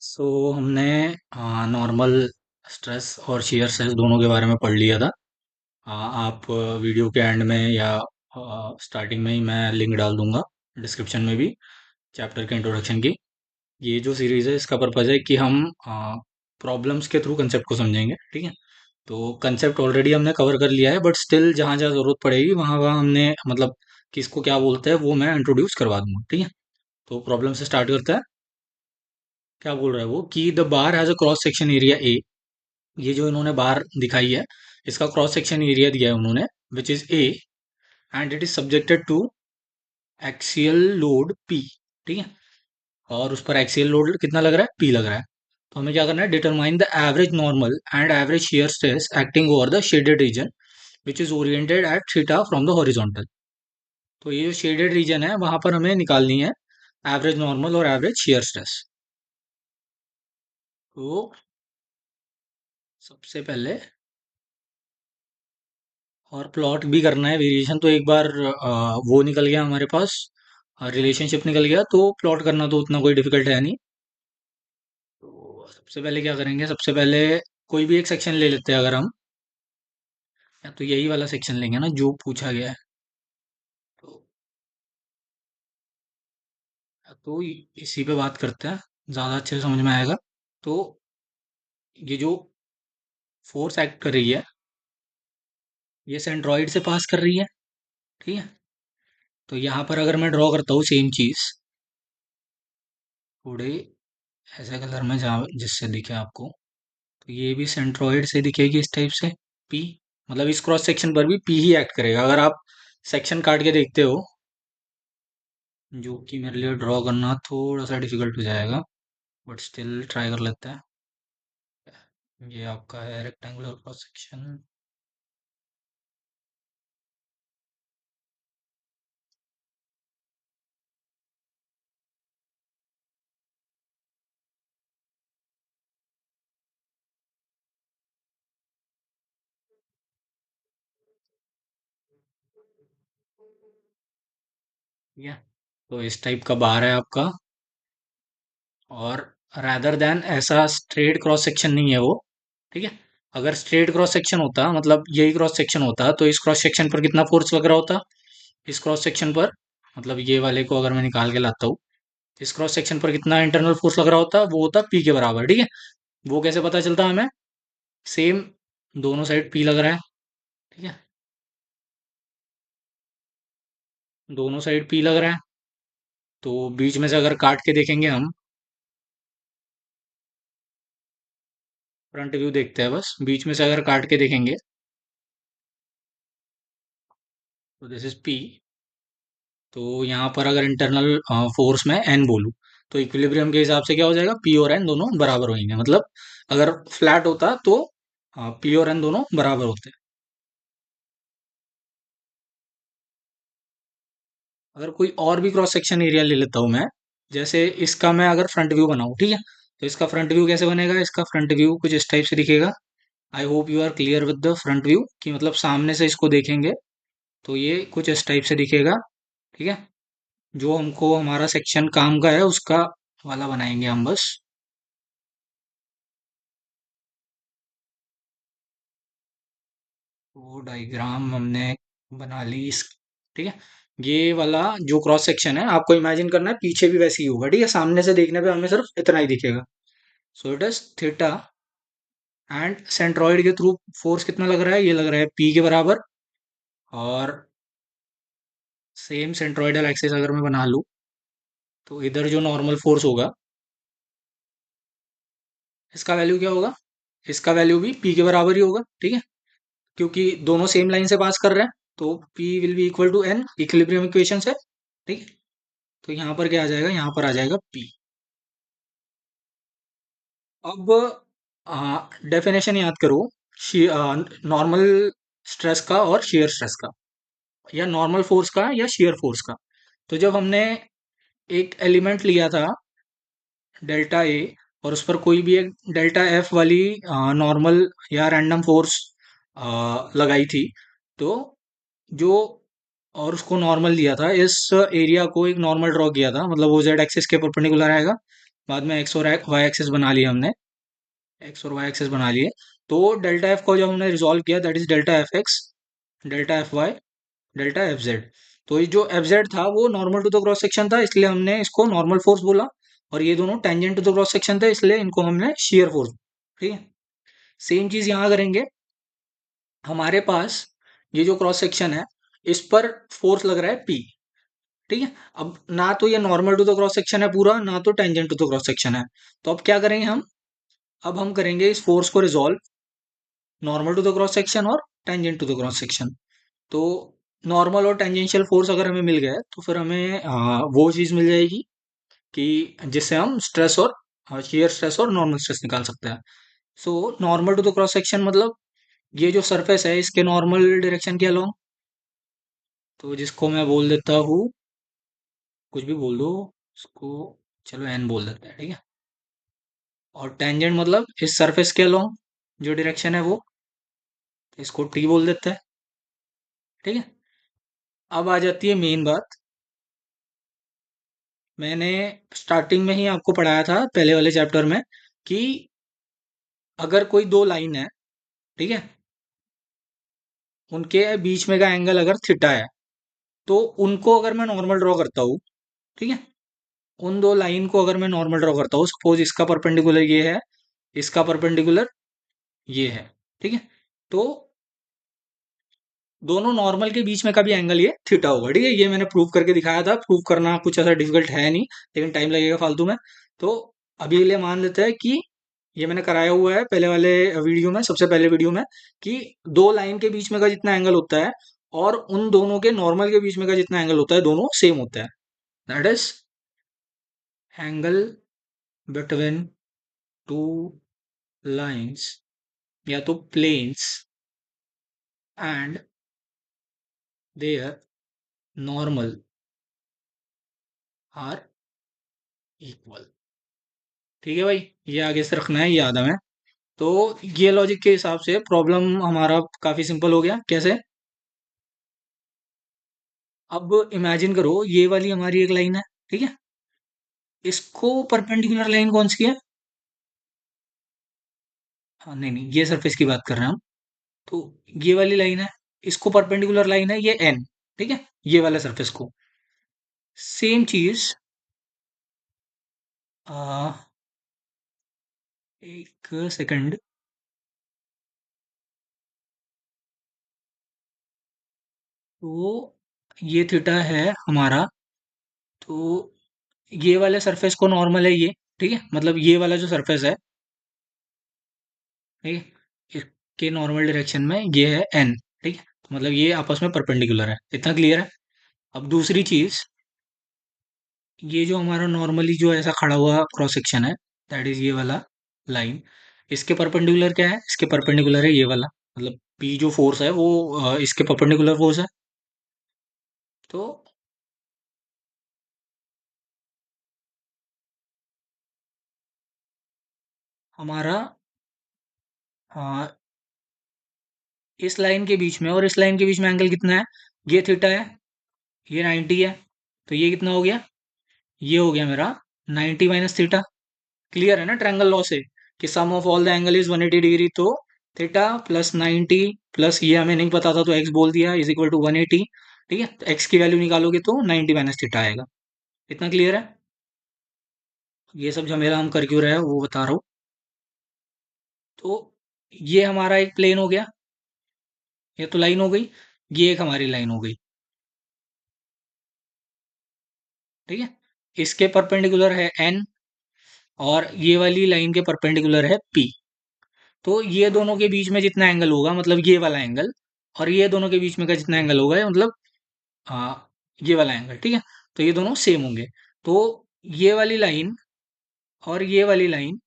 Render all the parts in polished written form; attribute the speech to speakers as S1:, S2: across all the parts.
S1: हमने normal stress और shear stress दोनों के बारे में पढ़ लिया था। आप वीडियो के एंड में या स्टार्टिंग में ही मैं लिंक डाल दूंगा डिस्क्रिप्शन में भी, चैप्टर के इंट्रोडक्शन की। ये जो सीरीज़ है इसका पर्पज़ है कि हम प्रॉब्लम्स के थ्रू कंसेप्ट को समझेंगे, ठीक है। तो कंसेप्ट ऑलरेडी हमने कवर कर लिया है, बट स्टिल जहाँ जहाँ ज़रूरत पड़ेगी वहाँ वहाँ हमने मतलब किसको क्या बोलते हैं वो मैं इंट्रोड्यूस करवा दूंगा, ठीक है। तो प्रॉब्लम से स्टार्ट करते हैं। क्या बोल रहा है वो कि the bar has a cross section area A. ये जो इन्होंने बार दिखाई है, इसका क्रॉस सेक्शन एरिया दिया है उन्होंने, which is A, and it is subjected to axial load P, ठीक है। और उस पर एक्सियल लोड कितना लग रहा है, पी लग रहा है। तो हमें क्या करना है, determine the average normal and average shear stress acting over the shaded region which is oriented at theta from the horizontal. तो ये जो शेडेड रीजन है वहां पर हमें निकालनी है एवरेज नॉर्मल और एवरेज शियर स्ट्रेस। तो सबसे पहले, और प्लॉट भी करना है वेरिएशन, तो एक बार वो निकल गया हमारे पास, रिलेशनशिप निकल गया, तो प्लॉट करना तो उतना कोई डिफिकल्ट है नहीं। तो सबसे पहले क्या करेंगे, सबसे पहले कोई भी एक सेक्शन ले लेते हैं अगर हम, या तो यही वाला सेक्शन लेंगे ना जो पूछा गया है। तो इसी पे बात करते हैं, ज़्यादा अच्छे से समझ में आएगा। तो ये जो फोर्स एक्ट कर रही है, ये सेंट्रॉइड से पास कर रही है, ठीक है। तो यहाँ पर अगर मैं ड्रॉ करता हूँ सेम चीज़, थोड़े ऐसे कलर में जहाँ जिससे दिखे आपको, तो ये भी सेंट्रोइड से दिखेगी इस टाइप से, पी। मतलब इस क्रॉस सेक्शन पर भी पी ही एक्ट करेगा। अगर आप सेक्शन काट के देखते हो, जो कि मेरे लिए ड्रॉ करना थोड़ा सा डिफिकल्ट हो जाएगा, बट स्टिल ट्राई कर लेते हैं। ये आपका है रेक्टेंगुलर क्रॉस सेक्शन। ठीक है, तो इस टाइप का बार है आपका। और रैदर देन ऐसा स्ट्रेट क्रॉस सेक्शन नहीं है वो, ठीक है। अगर स्ट्रेट क्रॉस सेक्शन होता, मतलब यही क्रॉस सेक्शन होता, तो इस क्रॉस सेक्शन पर कितना फोर्स लग रहा होता, इस क्रॉस सेक्शन पर, मतलब ये वाले को अगर मैं निकाल के लाता हूँ, इस क्रॉस सेक्शन पर कितना इंटरनल फोर्स लग रहा होता, वो होता पी के बराबर, ठीक है। वो कैसे पता चलता हमें, सेम दोनों साइड पी लग रहा है, ठीक है। दोनों साइड पी लग रहा है, तो बीच में से अगर काट के देखेंगे हम, फ्रंट व्यू देखते हैं बस, बीच में से अगर काट के देखेंगे, तो दिस इज पी। तो यहाँ पर अगर इंटरनल फोर्स में एन बोलूँ, तो इक्विलिब्रियम के हिसाब से क्या हो जाएगा, पी और एन दोनों बराबर होंगे। मतलब अगर फ्लैट होता तो पी और एन दोनों बराबर होते। अगर कोई और भी क्रॉस सेक्शन एरिया ले लेता हूँ मैं, जैसे इसका मैं अगर फ्रंट व्यू बनाऊँ, ठीक है। तो इसका फ्रंट व्यू कैसे बनेगा, इसका फ्रंट व्यू कुछ इस टाइप से दिखेगा। I hope you are clear with the front view, कि मतलब सामने से इसको देखेंगे तो ये कुछ इस टाइप से दिखेगा, ठीक है। जो हमको हमारा सेक्शन काम का है उसका वाला बनाएंगे हम बस। वो डायग्राम हमने बना ली इस, ठीक है। ये वाला जो क्रॉस सेक्शन है आपको इमेजिन करना है पीछे भी वैसे ही होगा, ठीक है। सामने से देखने पे हमें सिर्फ इतना ही दिखेगा। So it is theta, and centroid के थ्रू फोर्स कितना लग रहा है, ये लग रहा है पी के बराबर। और सेम सेंट्रॉइडल एक्सिस अगर मैं बना लूँ, तो इधर जो नॉर्मल फोर्स होगा, इसका वैल्यू क्या होगा, इसका वैल्यू भी पी के बराबर ही होगा, ठीक है। क्योंकि दोनों सेम लाइन से पास कर रहे हैं, तो P will be equal to N, equilibrium equation से, ठीक है। तो यहाँ पर क्या आ जाएगा, यहाँ पर आ जाएगा पी। अब डेफिनेशन याद करो, नॉर्मल स्ट्रेस का और शेयर स्ट्रेस का, या नॉर्मल फोर्स का या शेयर फोर्स का। तो जब हमने एक एलिमेंट लिया था डेल्टा ए, और उस पर कोई भी एक डेल्टा एफ वाली नॉर्मल या रैंडम फोर्स लगाई थी, तो जो, और उसको नॉर्मल दिया था, इस एरिया को एक नॉर्मल ड्रॉ किया था, मतलब वो जेड एक्सिस के परपेंडिकुलर आएगा। बाद में एक्स और वाई एक्सेस बना लिए हमने, एक्स और वाई एक्सेस बना लिए। तो डेल्टा एफ को जब हमने रिजॉल्व किया, that is delta F X, delta F Y, delta F Z. तो ये जो एफ जेड था वो normal to the cross section था, इसलिए हमने इसको नॉर्मल फोर्स बोला। और ये दोनों tangent to the cross section थे, इसलिए इनको हमने शेयर फोर्स। ठीक है, सेम चीज यहाँ करेंगे। हमारे पास ये जो क्रॉस सेक्शन है, इस पर फोर्स लग रहा है पी। ठीक है, अब ना तो ये normal to the cross section है पूरा, ना तो tangent to the cross section है। तो अब क्या करेंगे हम, अब हम करेंगे इस फोर्स को resolve normal to the cross section और tangent to the cross section. तो नॉर्मल और टेंजेंशियल फोर्स अगर हमें मिल गया तो फिर हमें वो चीज मिल जाएगी कि जिससे हम स्ट्रेस और शियर स्ट्रेस और नॉर्मल स्ट्रेस निकाल सकते हैं। So normal to the cross section मतलब ये जो सरफेस है इसके नॉर्मल डायरेक्शन के अलोंग, तो जिसको मैं बोल देता हूँ, कुछ भी बोल दो उसको, चलो एन बोल देते हैं। ठीक है, और टेंजेंट मतलब इस सरफेस के अलोंग जो डायरेक्शन है वो, तो इसको टी बोल देते हैं। ठीक है, अब आ जाती है मेन बात। मैंने स्टार्टिंग में ही आपको पढ़ाया था पहले वाले चैप्टर में कि अगर कोई दो लाइन है, ठीक है, उनके बीच में का एंगल अगर थीटा है, तो उनको अगर मैं नॉर्मल ड्रॉ करता हूँ, ठीक है, उन दो लाइन को अगर मैं नॉर्मल ड्रॉ करता हूँ, सपोज इसका परपेंडिकुलर ये है, इसका परपेंडिकुलर ये है। ठीक है, तो दोनों नॉर्मल के बीच में का भी एंगल ये थीटा होगा। ठीक है, ये मैंने प्रूव करके दिखाया था, प्रूव करना कुछ ऐसा डिफिकल्ट है नहीं, लेकिन टाइम लगेगा फालतू में। तो अभी के लिए मान लेते हैं कि ये मैंने कराया हुआ है पहले वाले वीडियो में, सबसे पहले वीडियो में, कि दो लाइन के बीच में का जितना एंगल होता है और उन दोनों के नॉर्मल के बीच में का जितना एंगल होता है, दोनों सेम होता है। That is angle between two lines या तो planes and their normal are equal. ठीक है भाई, ये आगे से रखना है, ये याद है हमें। तो ये लॉजिक के हिसाब से प्रॉब्लम हमारा काफी सिंपल हो गया। कैसे, अब इमेजिन करो ये वाली हमारी एक लाइन है, ठीक है, इसको परपेंडिकुलर लाइन कौन सी है, हाँ नहीं नहीं, ये सरफेस की बात कर रहे हैं हम। तो ये वाली लाइन है, इसको परपेंडिकुलर लाइन है ये एन, ठीक है, ये वाला सरफेस को। सेम चीज, आ, एक सेकंड, तो ये थीटा है हमारा, तो ये वाले सरफेस को नॉर्मल है ये, ठीक है, मतलब ये वाला जो सरफेस है, ठीक है, इसके नॉर्मल डायरेक्शन में ये है एन। ठीक है, तो मतलब ये आपस में परपेंडिकुलर है, इतना क्लियर है। अब दूसरी चीज, ये जो हमारा नॉर्मली जो ऐसा खड़ा हुआ क्रॉस सेक्शन है, दैट इज ये वाला लाइन, इसके परपेंडिकुलर क्या है, इसके परपेंडिकुलर है ये वाला, मतलब पी जो फोर्स है वो इसके परपेंडिकुलर फोर्स है। तो हमारा अ, इस लाइन के बीच में और इस लाइन के बीच में एंगल कितना है, ये थीटा है, ये 90 है, तो ये कितना हो गया, ये हो गया मेरा 90 माइनस थीटा। क्लियर है ना ट्रायंगल लॉ से, कि sum of all the angle is 180 degree, तो थीटा प्लस 90 प्लस ये हमें नहीं पता था तो एक्स बोल दिया, इज इक्वल टू 180। ठीक है, तो एक्स की वैल्यू निकालोगे तो 90 माइनस थीटा आएगा। इतना क्लियर है, ये सब झमेला हम कर क्यों रहे हैं वो बता रहा हूँ। तो ये हमारा एक प्लेन हो गया, ये तो लाइन हो गई, ये एक हमारी लाइन हो गई। ठीक है, इसके परपेंडिकुलर है एन, और ये वाली लाइन के परपेंडिकुलर है पी। तो ये दोनों के बीच में जितना एंगल होगा, मतलब ये वाला एंगल, और ये दोनों के बीच में का जितना एंगल होगा, ये मतलब ये वाला एंगल, ठीक है, तो ये दोनों सेम होंगे। तो ये वाली लाइन और ये वाली लाइन,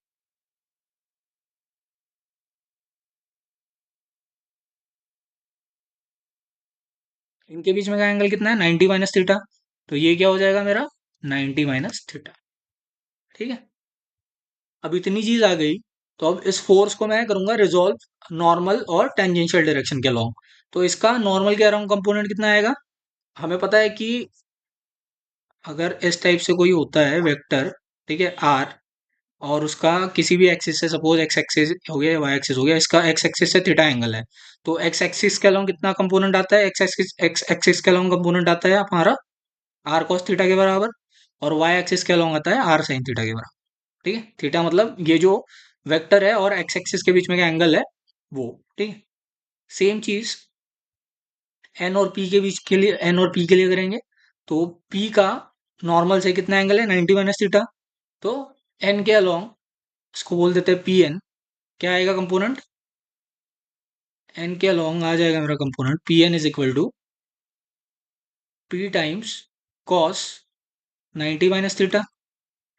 S1: इनके बीच में का एंगल कितना है, 90 माइनस थीटा। तो ये क्या हो जाएगा मेरा, 90 माइनस थीटा। ठीक है, अब इतनी चीज आ गई, तो अब इस फोर्स को मैं करूंगा रिजॉल्व नॉर्मल और टेंजेंशियल डायरेक्शन के अलोंग। तो इसका नॉर्मल के अराउंड कंपोनेंट कितना आएगा, हमें पता है कि अगर इस टाइप से कोई होता है वेक्टर, ठीक है, आर, और उसका किसी भी एक्सिस से, सपोज एक्स एक्सिस हो गया, वाई एक्सिस हो गया, इसका एक्स एक्सिस से थीटा एंगल है, तो एक्स एक्सिस के अलोंग कितना कंपोनेंट आता है, एक्स एक्सिस के अलोंग कंपोनेंट आता है हमारा आर कॉस थीटा के बराबर, और वाई एक्सिस के अलोंग आता है आर साइन थीटा के बराबर। ठीक है, थीटा मतलब ये जो वेक्टर है और एक्स एक्सिस के बीच में का एंगल है वो। ठीक है, सेम चीज एन और पी के बीच के लिए, एन और पी के लिए करेंगे। तो पी का नॉर्मल से कितना एंगल है, 90 माइनस थीटा। तो एन के अलोंग इसको बोल देते हैं पी एन। क्या आएगा कंपोनेंट, एन के अलोंग आ जाएगा मेरा component P N is equal to P times cos 90 minus theta.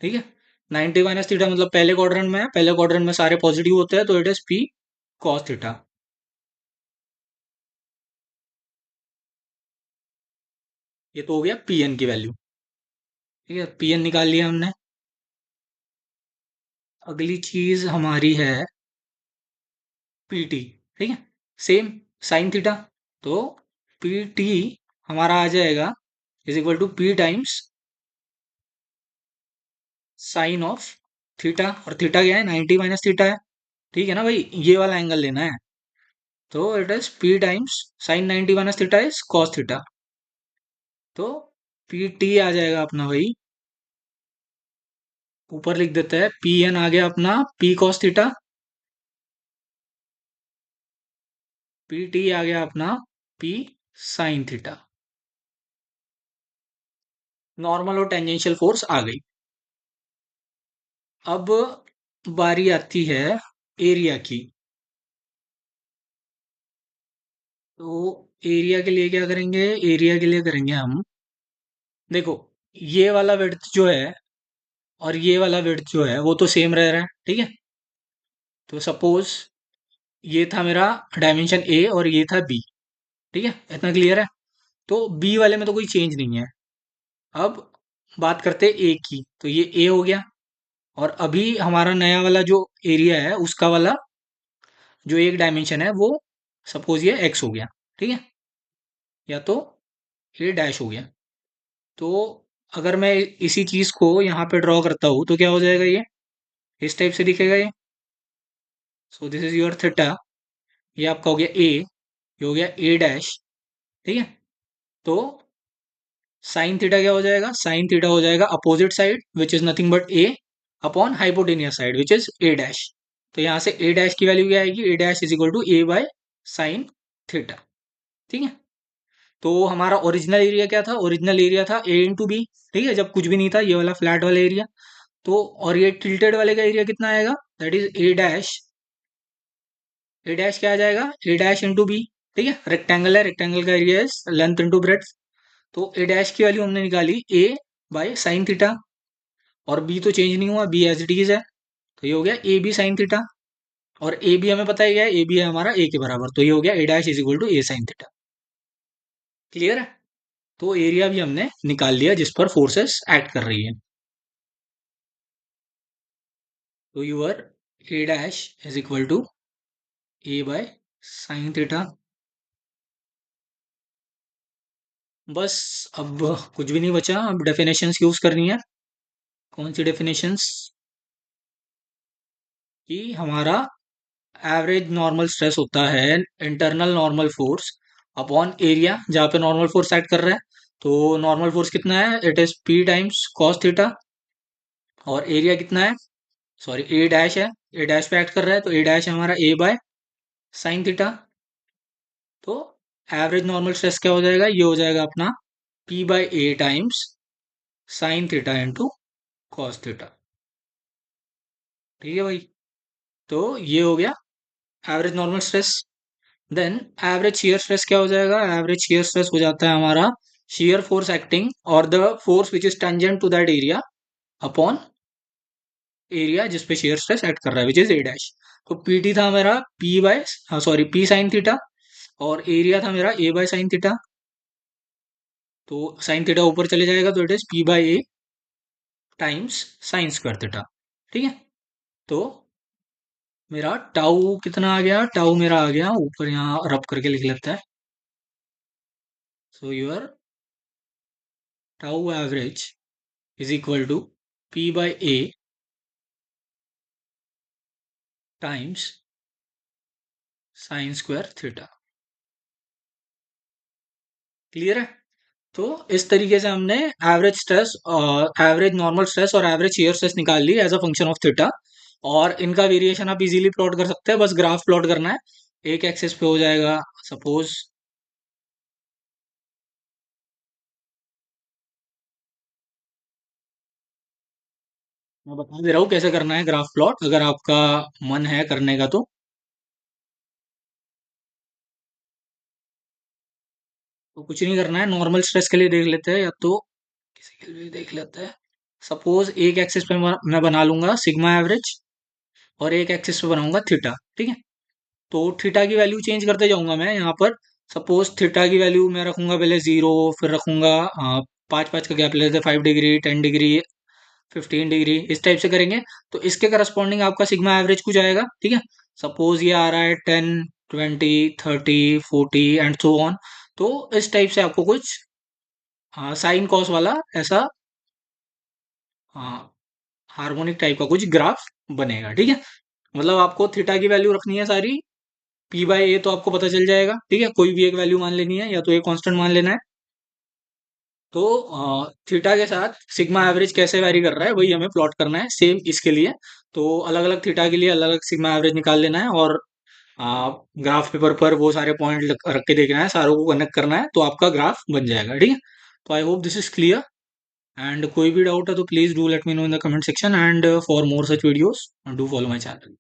S1: ठीक है, 90 माइनस थीटा मतलब पहले क्वाड्रेंट में है, पहले क्वाड्रेंट में सारे पॉजिटिव होते हैं, तो it is P cos theta. ये तो हो गया पी एन की वैल्यू। ठीक है, पी एन निकाल लिया हमने। अगली चीज हमारी है पी टी। ठीक है, सेम साइन थीटा। तो पी टी हमारा आ जाएगा is equal to P times sine of theta, और थीटा क्या है, 90 माइनस थीटा है। ठीक है ना भाई, ये वाला एंगल लेना है। तो it is P times sign 90 minus theta is cos theta. तो पी टी आ जाएगा अपना भाई, ऊपर लिख देते हैं पी एन आ गया अपना P cos theta, P T आ गया अपना पी साइन थीटा। नॉर्मल और टेंजेंशियल फोर्स आ गई। अब बारी आती है एरिया की। तो एरिया के लिए क्या करेंगे, एरिया के लिए करेंगे हम, देखो ये वाला विड्थ जो है और ये वाला विड्थ जो है वो तो सेम रह रहा है। ठीक है, तो सपोज ये था मेरा डायमेंशन ए और ये था बी। ठीक है, इतना क्लियर है। तो बी वाले में तो कोई चेंज नहीं है। अब बात करते हैं ए की, तो ये ए हो गया, और अभी हमारा नया वाला जो एरिया है उसका वाला जो एक डायमेंशन है वो सपोज ये एक्स हो गया। ठीक है, या तो ये डैश हो गया। तो अगर मैं इसी चीज को यहाँ पे ड्रॉ करता हूँ तो क्या हो जाएगा, ये इस टाइप से दिखेगा ये। So this is your theta, ये आपका हो गया ए, ये हो गया ए डैश। ठीक है, तो साइन थीटा क्या हो जाएगा, साइन थीटा हो जाएगा opposite side which is nothing but A upon hypotenuse side which is A dash. तो यहाँ से ए डैश की वैल्यू क्या आएगी, A dash is equal to A by sine theta. ठीक है, तो हमारा ओरिजिनल एरिया क्या था, ओरिजिनल एरिया था ए इंटू बी। ठीक है, जब कुछ भी नहीं था, ये वाला फ्लैट वाला एरिया। तो और ये टिल्टेड वाले का एरिया कितना आएगा, that is A dash. A dash क्या आ जाएगा, ए डैश इंटू बी। ठीक है, रेक्टेंगल है, रेक्टेंगल का area is length into breadth. तो ए डैश की वैल्यू हमने निकाली ए बाय साइन थीटा, और बी तो चेंज नहीं हुआ, बी एज इट इज है। तो ये हो गया ए बी साइन थीटा, और ए बी हमें पता ही है, ए बी है हमारा ए के बराबर, तो ये हो गया A dash is equal to A sine theta. Clear है, तो एरिया भी हमने निकाल लिया जिस पर फोर्सेस एक्ट कर रही है। तो your A dash is equal to A by sine theta. बस अब कुछ भी नहीं बचा, अब डेफिनेशंस यूज करनी है। कौन सी डेफिनेशंस, कि हमारा एवरेज नॉर्मल स्ट्रेस होता है internal normal force upon area जहाँ पे नॉर्मल फोर्स एक्ट कर रहा है। तो नॉर्मल फोर्स कितना है, it is P times cos theta, और एरिया कितना है, सॉरी ए डैश है, ए डैश पे एक्ट कर रहा है, तो ए डैश है हमारा ए बाय साइन थीटा। तो एवरेज नॉर्मल स्ट्रेस क्या हो जाएगा, ये हो जाएगा अपना P by A times sine theta into cos theta. ठीक है भाई, तो ये हो गया average normal stress. Then average shear stress क्या हो जाएगा, एवरेज शियर स्ट्रेस हो जाता है हमारा शियर फोर्स एक्टिंग और the force which is tangent to that area upon area जिस पे शियर स्ट्रेस एक्ट कर रहा है विच इज ए डैश। तो पीटी था मेरा पी बाय, हाँ सॉरी पी साइन थीटा, और एरिया था मेरा ए बाय साइन थीटा। तो साइन थीटा ऊपर चले जाएगा, तो it is P by A times sine square theta. ठीक है, तो मेरा टाउ कितना आ गया, टाउ मेरा आ गया ऊपर, यहाँ रब करके लिख लेता है। So your tau average is equal to P by A times sine square theta. Clear है? तो इस तरीके से हमने एवरेज स्ट्रेस और एवरेज नॉर्मल स्ट्रेस और एवरेज शियर स्ट्रेस निकाल ली as a function of theta. और इनका वेरिएशन आप इजीली प्लॉट कर सकते हैं, बस ग्राफ प्लॉट करना है। एक एक्सिस पे हो जाएगा सपोज, मैं बता दे रहा हूँ कैसे करना है ग्राफ प्लॉट, अगर आपका मन है करने का तो कुछ नहीं करना है। नॉर्मल स्ट्रेस के लिए देख लेते हैं, या तो किसी के लिए देख लेते हैं। सपोज एक एक्सिस पे मैं बना लूंगा सिग्मा एवरेज, और एक एक्सिस पे बनाऊंगा थीटा। ठीक है? तो थीटा की वैल्यू चेंज करते जाऊंगा मैं यहाँ पर। सपोज थीटा की वैल्यू मैं रखूंगा पहले 0, फिर रखूंगा 5-5 का गैप लेते 5 डिग्री, 10 डिग्री, 15 डिग्री, इस टाइप से करेंगे। तो इसके करस्पॉन्डिंग आपका सिग्मा एवरेज कुछ आएगा। ठीक है? सपोज ये आ रहा है 10, 20, 30, 40 एंड सो ऑन। तो इस टाइप से आपको कुछ साइन कॉस वाला ऐसा हार्मोनिक टाइप का कुछ ग्राफ बनेगा। ठीक है? मतलब आपको थीटा की वैल्यू रखनी है सारी, पी बाय ए तो आपको पता चल जाएगा। ठीक है? कोई भी एक वैल्यू मान लेनी है, या तो एक कांस्टेंट मान लेना है। तो थीटा के साथ सिग्मा एवरेज कैसे वैरी कर रहा है वही हमें प्लॉट करना है, सेम इसके लिए। तो अलग अलग थीटा के लिए अलग अलग सिग्मा एवरेज निकाल लेना है, और ग्राफ पेपर पर वो सारे पॉइंट रख के देखना है, सारों को कनेक्ट करना है, तो आपका ग्राफ बन जाएगा। ठीक है? तो I hope this is clear. And कोई भी डाउट है तो please do let me know in the comment section, and for more such videos do follow my channel.